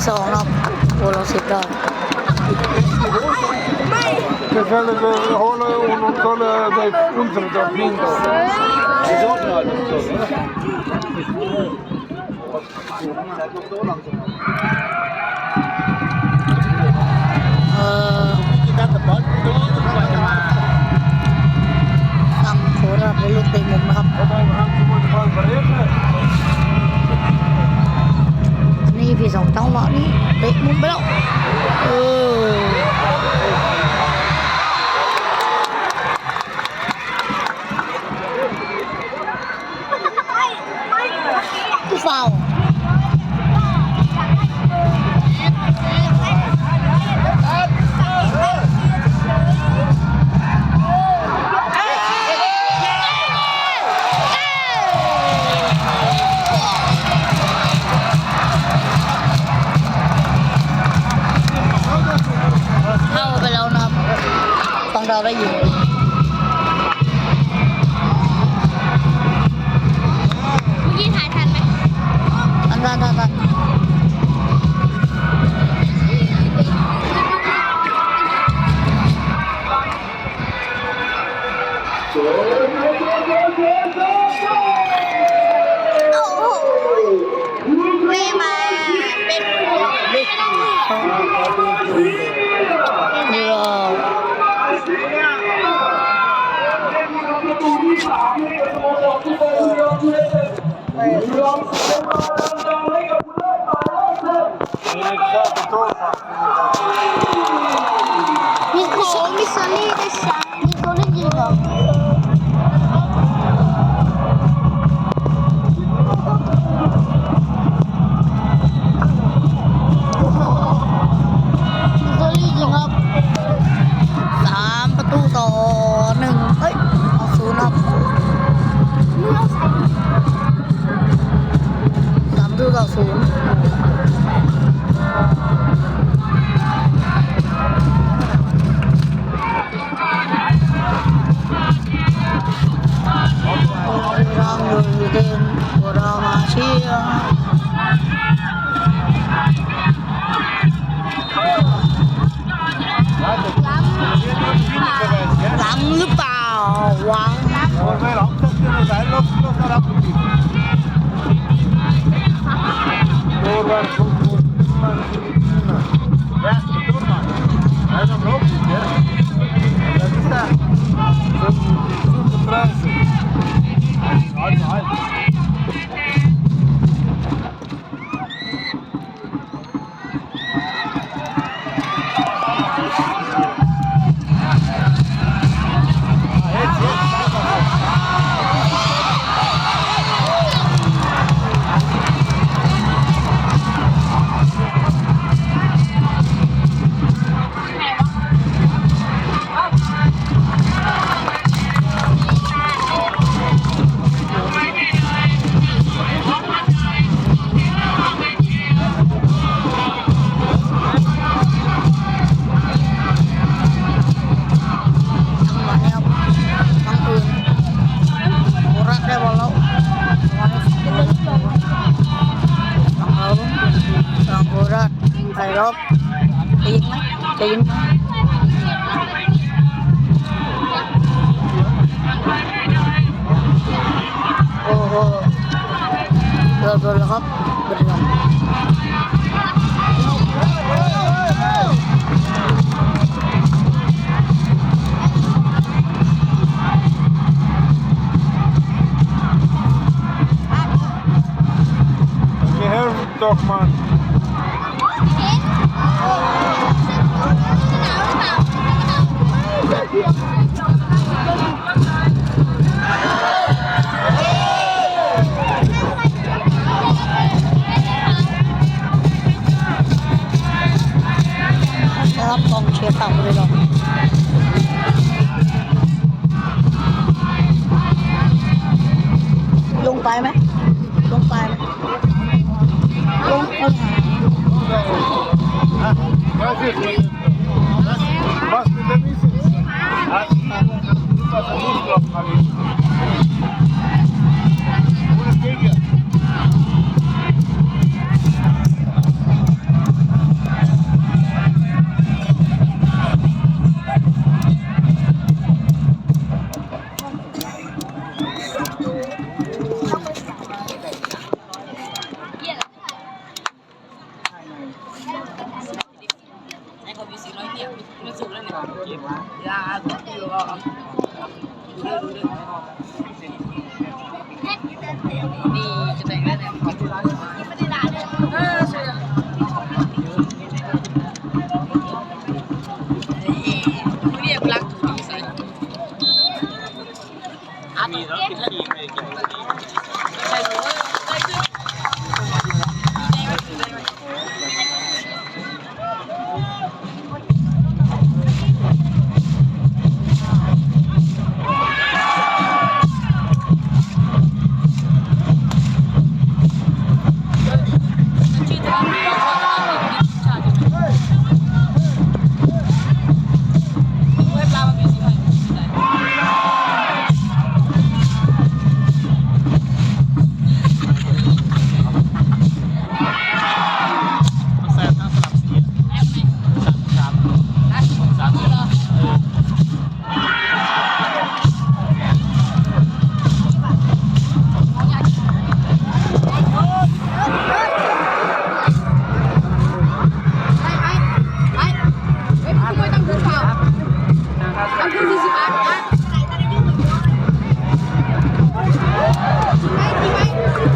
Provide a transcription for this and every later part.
ที่2ครับโอ้เรา10ได้ che felle che hole und solle dei unsere da pinto.ตั้งโคราชในลูกเตะมุมนะครับนี่พี่2จังหวะนี้เตะมุมไปแล้วฟาวเข้าไปแล้วนะครับฝั่งเราได้อยู่ทัน โอ้โหเวมาเป็นมีโค้งมีโซลี่ด้วยซ้ำมีโซลี่จริงเหรอล้ำหรือเปล่าวางไปรอบยิงไหมจะยิงโอ้โหเริ่มแล้วครับเริ่มDoch man. รับกองเชียร์ต่างเลยหรอลงไปไหมลงไปไหมลงไปWas mit der Miese? Was musst du aufmachen? Ohne Gegen. ดีจะแต่งได้แล้วไม่ได้ด่าเลยใช่เรียกรักถูกใส่มีแล้วกินขี้ไม่กินขี้ ใส่หัวใส่ขึ้น แซ่บทั้งสลับสีสาม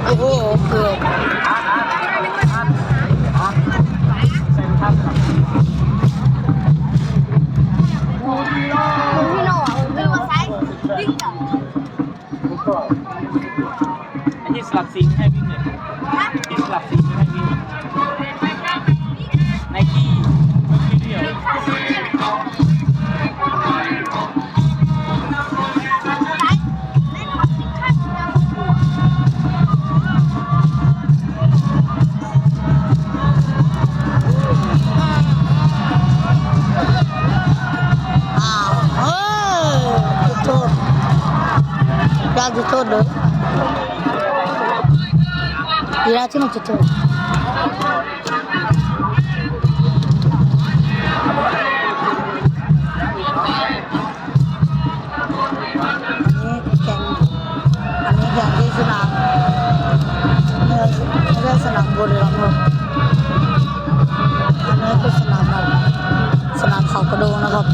โอ้โหเกือบ อันนี้สลับสีไม่ให้วิ่งเลยที่สลับสีไม่ให้วิ่งไนกี้เดียวอ้าวจุดโทษยากจุดโทษเลยดีแล้วที่มันจุดโทษอันนี้แข่งที่สนามไม่ใช่สนามบุรีรัมย์ครับอันนี้คือสนามเราสนามเขากระโดงนะครับ